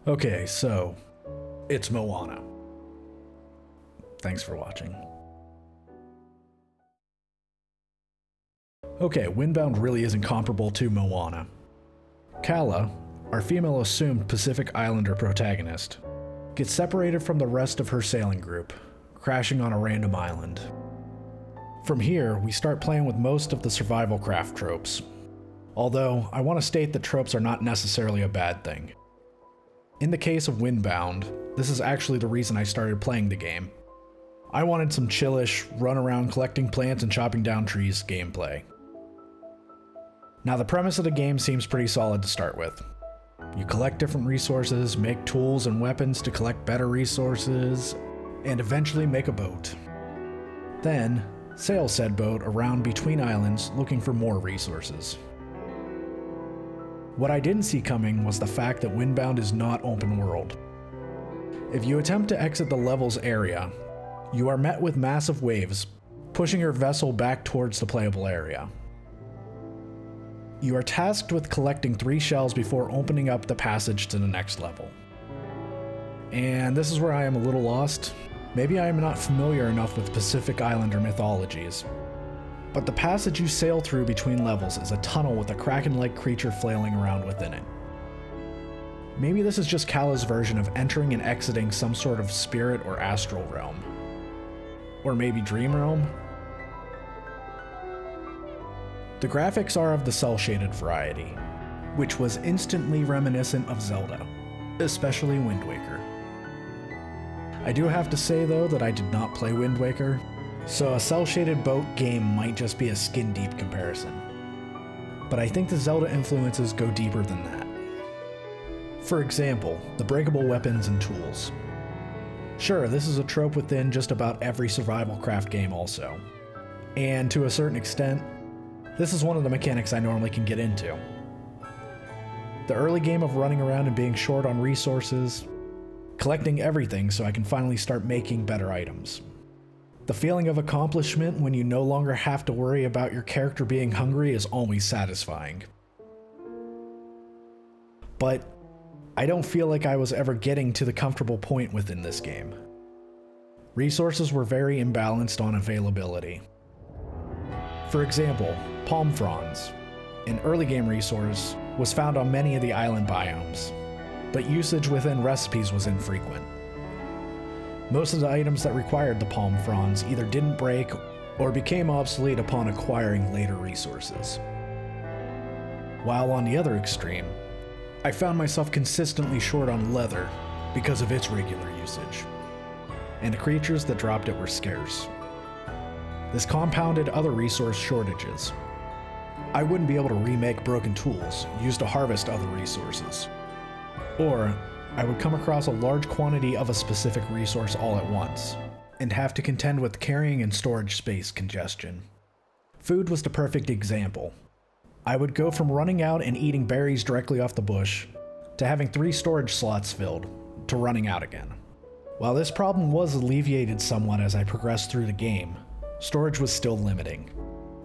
Okay, so it's Moana. Thanks for watching. Okay, Windbound really isn't comparable to Moana. Kala, our female assumed Pacific Islander protagonist, gets separated from the rest of her sailing group, crashing on a random island. From here, we start playing with most of the survival craft tropes. Although, I want to state that tropes are not necessarily a bad thing. In the case of Windbound, this is actually the reason I started playing the game. I wanted some chillish, run around collecting plants and chopping down trees gameplay. Now the premise of the game seems pretty solid to start with. You collect different resources, make tools and weapons to collect better resources, and eventually make a boat. Then, sail said boat around between islands looking for more resources. What I didn't see coming was the fact that Windbound is not open world. If you attempt to exit the level's area, you are met with massive waves, pushing your vessel back towards the playable area. You are tasked with collecting 3 shells before opening up the passage to the next level. And this is where I am a little lost. Maybe I am not familiar enough with Pacific Islander mythologies, but the passage you sail through between levels is a tunnel with a kraken-like creature flailing around within it. Maybe this is just Kala's version of entering and exiting some sort of spirit or astral realm. Or maybe dream realm? The graphics are of the cel-shaded variety, which was instantly reminiscent of Zelda, especially Wind Waker. I do have to say though that I did not play Wind Waker, so a cel-shaded boat game might just be a skin-deep comparison. But I think the Zelda influences go deeper than that. For example, the breakable weapons and tools. Sure, this is a trope within just about every survival craft game also. And to a certain extent, this is one of the mechanics I normally can get into. The early game of running around and being short on resources, collecting everything so I can finally start making better items. The feeling of accomplishment when you no longer have to worry about your character being hungry is always satisfying. But I don't feel like I was ever getting to the comfortable point within this game. Resources were very imbalanced on availability. For example, palm fronds, an early game resource, was found on many of the island biomes, but usage within recipes was infrequent. Most of the items that required the palm fronds either didn't break or became obsolete upon acquiring later resources. While on the other extreme, I found myself consistently short on leather because of its regular usage, and the creatures that dropped it were scarce. This compounded other resource shortages. I wouldn't be able to remake broken tools used to harvest other resources. Or, I would come across a large quantity of a specific resource all at once, and have to contend with carrying and storage space congestion. Food was the perfect example. I would go from running out and eating berries directly off the bush, to having 3 storage slots filled, to running out again. While this problem was alleviated somewhat as I progressed through the game, storage was still limiting.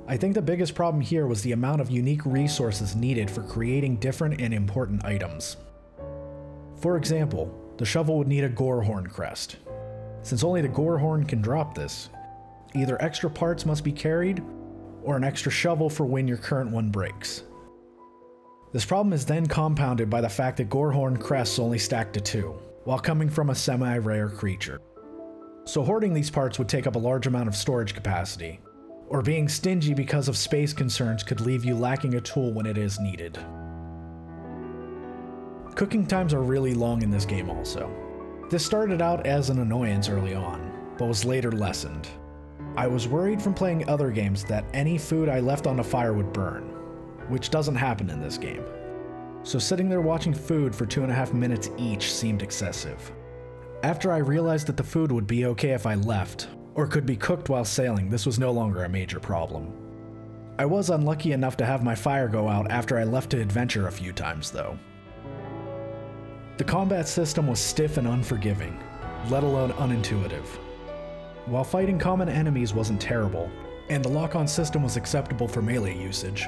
I think the biggest problem here was the amount of unique resources needed for creating different and important items. For example, the shovel would need a Gorehorn crest. Since only the Gorehorn can drop this, either extra parts must be carried, or an extra shovel for when your current one breaks. This problem is then compounded by the fact that Gorehorn crests only stack to 2, while coming from a semi-rare creature. So hoarding these parts would take up a large amount of storage capacity, or being stingy because of space concerns could leave you lacking a tool when it is needed. Cooking times are really long in this game also. This started out as an annoyance early on, but was later lessened. I was worried from playing other games that any food I left on the fire would burn, which doesn't happen in this game. So sitting there watching food for 2.5 minutes each seemed excessive. After I realized that the food would be okay if I left, or could be cooked while sailing, this was no longer a major problem. I was unlucky enough to have my fire go out after I left to adventure a few times though. The combat system was stiff and unforgiving, let alone unintuitive. While fighting common enemies wasn't terrible, and the lock-on system was acceptable for melee usage,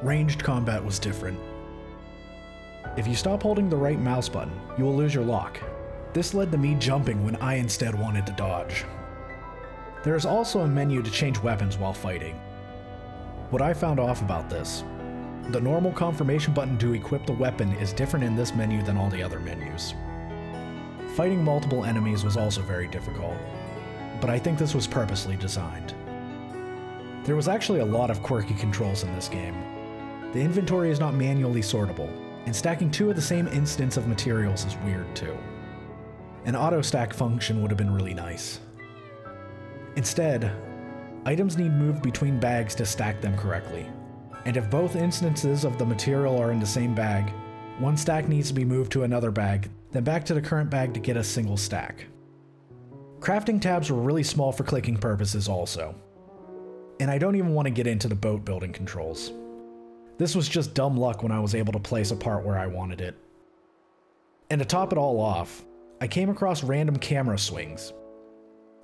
ranged combat was different. If you stop holding the right mouse button, you will lose your lock. This led to me jumping when I instead wanted to dodge. There is also a menu to change weapons while fighting. What I found off about this: the normal confirmation button to equip the weapon is different in this menu than all the other menus. Fighting multiple enemies was also very difficult, but I think this was purposely designed. There was actually a lot of quirky controls in this game. The inventory is not manually sortable, and stacking 2 of the same instance of materials is weird too. An auto stack function would have been really nice. Instead, items need moved between bags to stack them correctly, and if both instances of the material are in the same bag, one stack needs to be moved to another bag, then back to the current bag to get a single stack. Crafting tabs were really small for clicking purposes also. And I don't even want to get into the boat building controls. This was just dumb luck when I was able to place a part where I wanted it. And to top it all off, I came across random camera swings.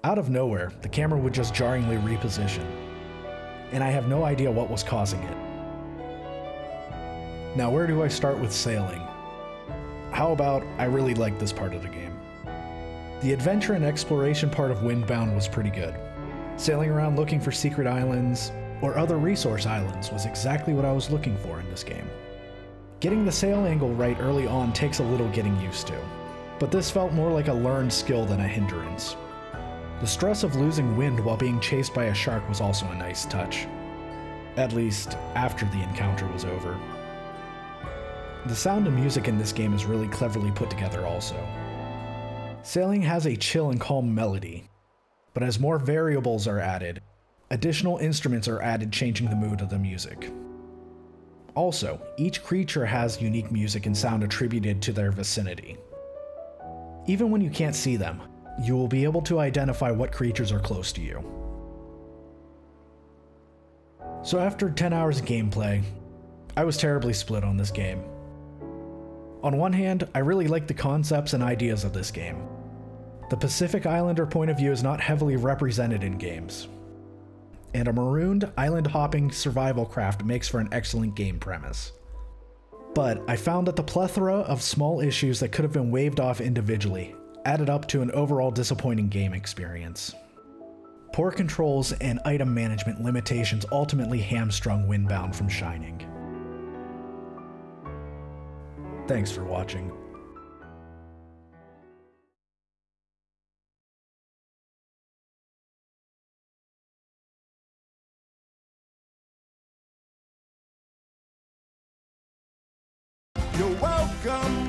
Out of nowhere, the camera would just jarringly reposition, and I have no idea what was causing it. Now, where do I start with sailing? How about I really liked this part of the game. The adventure and exploration part of Windbound was pretty good. Sailing around looking for secret islands, or other resource islands, was exactly what I was looking for in this game. Getting the sail angle right early on takes a little getting used to, but this felt more like a learned skill than a hindrance. The stress of losing wind while being chased by a shark was also a nice touch. At least, after the encounter was over. The sound and music in this game is really cleverly put together also. Sailing has a chill and calm melody, but as more variables are added, additional instruments are added, changing the mood of the music. Also, each creature has unique music and sound attributed to their vicinity. Even when you can't see them, you will be able to identify what creatures are close to you. So after 10 hours of gameplay, I was terribly split on this game. On one hand, I really like the concepts and ideas of this game. The Pacific Islander point of view is not heavily represented in games, and a marooned, island-hopping survival craft makes for an excellent game premise. But I found that the plethora of small issues that could have been waved off individually added up to an overall disappointing game experience. Poor controls and item management limitations ultimately hamstrung Windbound from shining. Thanks for watching. You're welcome.